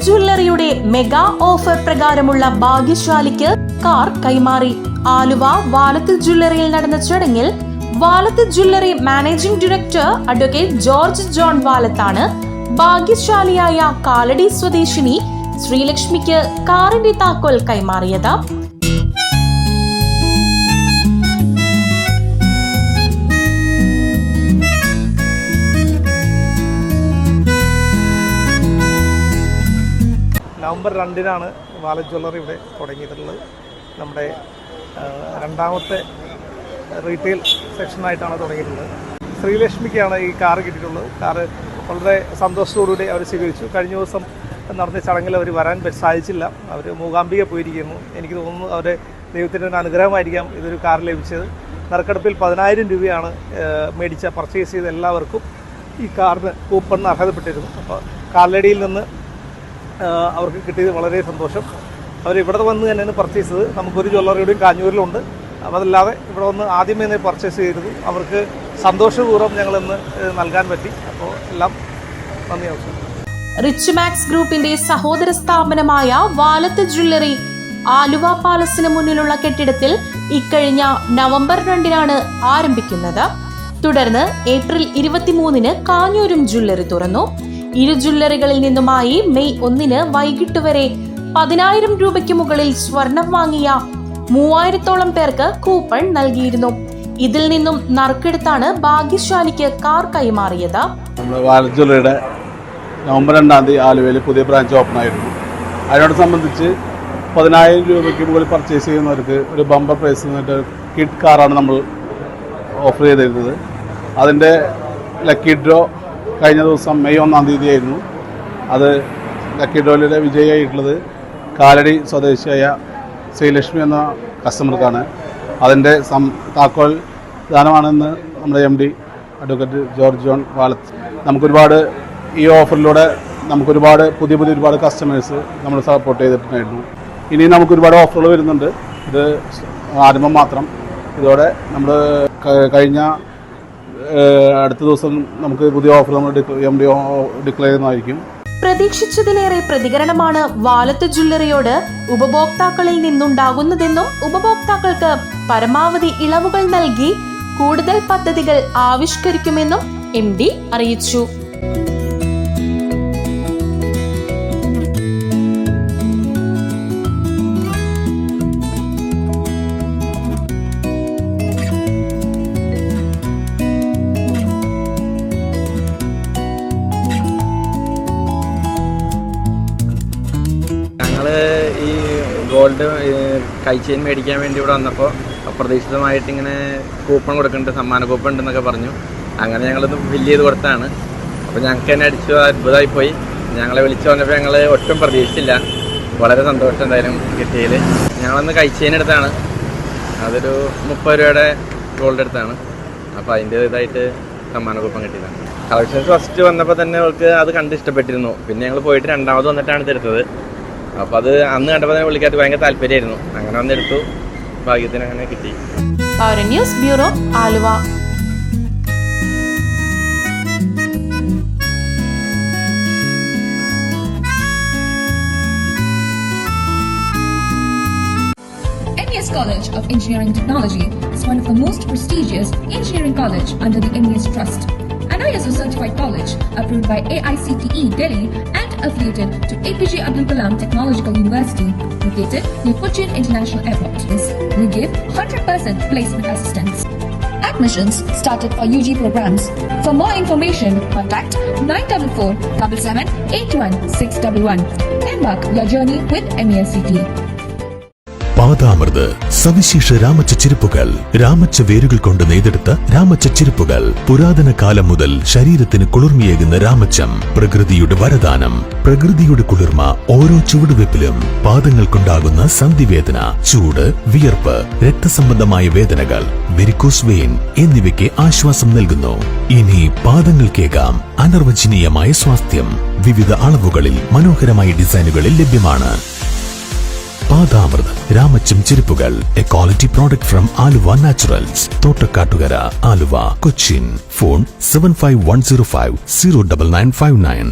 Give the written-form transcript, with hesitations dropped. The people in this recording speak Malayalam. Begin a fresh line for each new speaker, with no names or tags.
ജ്വല്ലറിയുടെ മെഗാ ഓഫർ പ്രകാരമുള്ള ഭാഗ്യശാലിക്ക് കാർ കൈമാറി. ആലുവ വാലത്ത് ജ്വല്ലറിയിൽ നടന്ന ചടങ്ങിൽ Valath jewellery managing director advocate George John വാലത്താണ് ഭാഗ്യശാലിയായ കാലടി സ്വദേശിനി ശ്രീലക്ഷ്മിക്ക് കാറിന്റെ താക്കോൽ കൈമാറിയത്.
നവംബർ 2-നാണ് വാലത്ത് ജ്വല്ലറി ഇവിടെ തുടങ്ങിയിട്ടുള്ളത്. നമ്മുടെ രണ്ടാമത്തെ റീറ്റെയിൽ സെക്ഷനായിട്ടാണ് തുടങ്ങിയിട്ടുള്ളത്. ശ്രീലക്ഷ്മിക്കാണ് ഈ കാറ് കിട്ടിയിട്ടുള്ളത്. കാറ് വളരെ സന്തോഷത്തോടുകൂടി അവർ സ്വീകരിച്ചു. കഴിഞ്ഞ ദിവസം നടന്ന ചടങ്ങിൽ അവർ വരാൻ സാധിച്ചില്ല. അവർ മൂകാംബിക പോയിരിക്കുന്നു. എനിക്ക് തോന്നുന്നു അവരുടെ ദൈവത്തിൻ്റെ ഒരു അനുഗ്രഹമായിരിക്കാം ഇതൊരു കാർ ലഭിച്ചത്. നറുക്കെടുപ്പിൽ 10,000 രൂപയാണ് പർച്ചേസ് ചെയ്ത എല്ലാവർക്കും ഈ കാറിന് കൂപ്പണിന് അർഹതപ്പെട്ടിരുന്നു. അപ്പോൾ കാലടിയിൽ നിന്ന് അവർക്ക് കിട്ടിയത് വളരെ സന്തോഷം. അവർ ഇവിടെ വന്ന് തന്നെയാണ് പർച്ചേസ് ചെയ്തത്. നമുക്കൊരു ജ്വല്ലറിയുടെയും കാഞ്ഞൂരിലുണ്ട്. അതല്ലാതെ ഇവിടെ വന്ന് ആദ്യമേ തന്നെ പർച്ചേസ് ചെയ്തിരുന്നു. അവർക്ക് സന്തോഷപൂർവ്വം ഞങ്ങളിന്ന് നൽകാൻ പറ്റി. അപ്പോൾ എല്ലാം നന്ദി ആവശ്യം.
റിച്ച് മാക്സ് ഗ്രൂപ്പിന്റെ സഹോദര സ്ഥാപനമായ വാലത്ത് ജ്വല്ലറി ആലുവ പാലസിന് മുന്നിലുള്ള കെട്ടിടത്തിൽ ഇക്കഴിഞ്ഞ നവംബർ 2-നാണ് ആരംഭിക്കുന്നത്. തുടർന്ന് ഏപ്രിൽ 23-ന് കാഞ്ഞൂരും ജ്വല്ലറി തുറന്നു. ഇരു ജ്വല്ലറികളിൽ നിന്നുമായി മെയ് 1-ന് വൈകിട്ട് വരെ 10,000 രൂപയ്ക്ക് മുകളിൽ സ്വർണം വാങ്ങിയ 3000-ഓളം പേർക്ക് കൂപ്പൺ നൽകിയിരുന്നു. ഇതിൽ നിന്നും നറുക്കെടുത്താണ് ഭാഗ്യശാലിക്ക് കാർ കൈമാറിയത്.
നമ്മുടെ വാലത്ത് ജ്വല്ലറിയുടെ നവംബർ 2-ാം തീയതി ആലുവയിൽ പുതിയ ബ്രാഞ്ച് ഓപ്പൺ ആയിരുന്നു. അതിനോട് സംബന്ധിച്ച് 10,000 രൂപയ്ക്ക് മുകളിൽ പർച്ചേസ് ചെയ്യുന്നവർക്ക് ഒരു ബമ്പർ പ്രൈസ് എന്നിട്ട് കിഡ് കാറാണ് നമ്മൾ ഓഫർ ചെയ്തിരുന്നത്. അതിൻ്റെ ലക്കി ഡ്രോ കഴിഞ്ഞ ദിവസം മെയ് 1-ാം തീയതി ആയിരുന്നു. അത് ലക്കി ഡ്രോയിലെ വിജയിയായിട്ടുള്ളത് കാലടി സ്വദേശിയായ ശ്രീലക്ഷ്മി എന്ന കസ്റ്റമർക്കാണ്. അതിൻ്റെ താക്കോൽ ദാനമാണെന്ന് നമ്മുടെ MD advocate George John Valath. നമുക്കൊരുപാട് ഈ ഓഫറിലൂടെ നമുക്കൊരുപാട് പുതിയ ഒരുപാട് കസ്റ്റമേഴ്സ് നമ്മൾ സപ്പോർട്ട് ചെയ്തിട്ടുണ്ടായിരുന്നു. ഇനി നമുക്കൊരുപാട് ഓഫറുകൾ വരുന്നുണ്ട്. ഇത് ആരംഭം മാത്രം. ഇതോടെ നമ്മൾ കഴിഞ്ഞ അടുത്ത ദിവസം നമുക്ക് പുതിയ ഓഫർ നമ്മൾ MD ഡിക്ലെയർ ചെയ്യുന്നതായിരിക്കും.
പ്രതീക്ഷിച്ചതിലേറെ പ്രതികരണമാണ് വാലത്ത് ജ്വല്ലറിയോട് ഉപഭോക്താക്കളിൽ നിന്നുണ്ടാകുന്നതെന്നും ഉപഭോക്താക്കൾക്ക് പരമാവധി ഇളവുകൾ നൽകി കൂടുതൽ പദ്ധതികൾ ആവിഷ്കരിക്കുമെന്നും MD അറിയിച്ചു.
ഈ ഗോൾഡ് കൈച്ചെയിൻ മേടിക്കാൻ വേണ്ടി ഇവിടെ വന്നപ്പോൾ അപ്രതീക്ഷിതമായിട്ട് ഇങ്ങനെ കൂപ്പൺ കൊടുക്കുന്നുണ്ട്, സമ്മാന കൂപ്പൺ ഉണ്ടെന്നൊക്കെ പറഞ്ഞു. അങ്ങനെ ഞങ്ങളൊന്ന് ഫില്ല് ചെയ്ത് കൊടുത്താണ്. അപ്പോൾ ഞങ്ങൾക്ക് തന്നെ അടിച്ചു അത്ഭുതമായിപ്പോയി. ഞങ്ങളെ വിളിച്ചു വന്നപ്പോൾ ഞങ്ങൾ ഒട്ടും പ്രതീക്ഷിച്ചില്ല. വളരെ സന്തോഷം എന്തായാലും കിട്ടിയതിൽ. ഞങ്ങളൊന്ന് കൈച്ചെയിൻ എടുത്താണ്. അതൊരു 30 രൂപയുടെ ഗോൾഡ് എടുത്താണ്. അപ്പോൾ അതിൻ്റെ ഇതായിട്ട് സമ്മാന കൂപ്പൺ കിട്ടിയതാണ്. കളക്ഷൻസ് ഫസ്റ്റ് വന്നപ്പോൾ തന്നെ അവർക്ക് അത് കണ്ട് ഇഷ്ടപ്പെട്ടിരുന്നു. പിന്നെ ഞങ്ങൾ പോയിട്ട് രണ്ടാമത് വന്നിട്ടാണ് ഇതെടുത്തത്. അപ്പോൾ അത് അന്ന് കണ്ടപ്പോൾ തന്നെ വിളിക്കാത്ത ഭയങ്കര താല്പര്യമായിരുന്നു. അങ്ങനെ വന്നെടുത്തു. ഭാഗ്യത്തിന് അങ്ങനെ കിട്ടി.
News bureau, Aluva.
MES College of Engineering and Technology is one of the most prestigious engineering college under the MES Trust. An ISO certified college approved by AICTE Delhi and affiliated to APJ Abdul Kalam Technological University, located near Cochin International Airport. We give 100% placement assistance. Admissions started for UG programs. For more information, contact 944-77-81-611. Embark your journey with MESCT.
പാദാമൃത് സവിശേഷ രാമച്ച ചെരുപ്പുകൾ. രാമച്ച വേരുകൾ കൊണ്ട് നെയ്തെടുത്ത രാമച്ച ചെരുപ്പുകൾ. പുരാതന കാലം മുതൽ ശരീരത്തിന് കുളിർമയേകുന്ന രാമച്ചം. പ്രകൃതിയുടെ വരദാനം, പ്രകൃതിയുടെ കുളിർമ ഓരോ ചുവടുവെപ്പിലും. പാദങ്ങൾക്കുണ്ടാകുന്ന സന്ധിവേദന, ചൂട്, വിയർപ്പ്, രക്തസംബന്ധമായ വേദനകൾ, വെരിക്കോസ് വെയിൻ എന്നിവയ്ക്ക് ആശ്വാസം നൽകുന്നു. ഇനി പാദങ്ങൾക്കേകാം അനിർവചനീയമായ സ്വാസ്ഥ്യം. വിവിധ അളവുകളിൽ മനോഹരമായ ഡിസൈനുകളിൽ ലഭ്യമാണ്. പാദാമൃത് രാമച്ചം ചെരുപ്പുകൾ. A quality product from Aluva naturals, Thottakattukara, Aluva, Cochin. Phone 7510509959.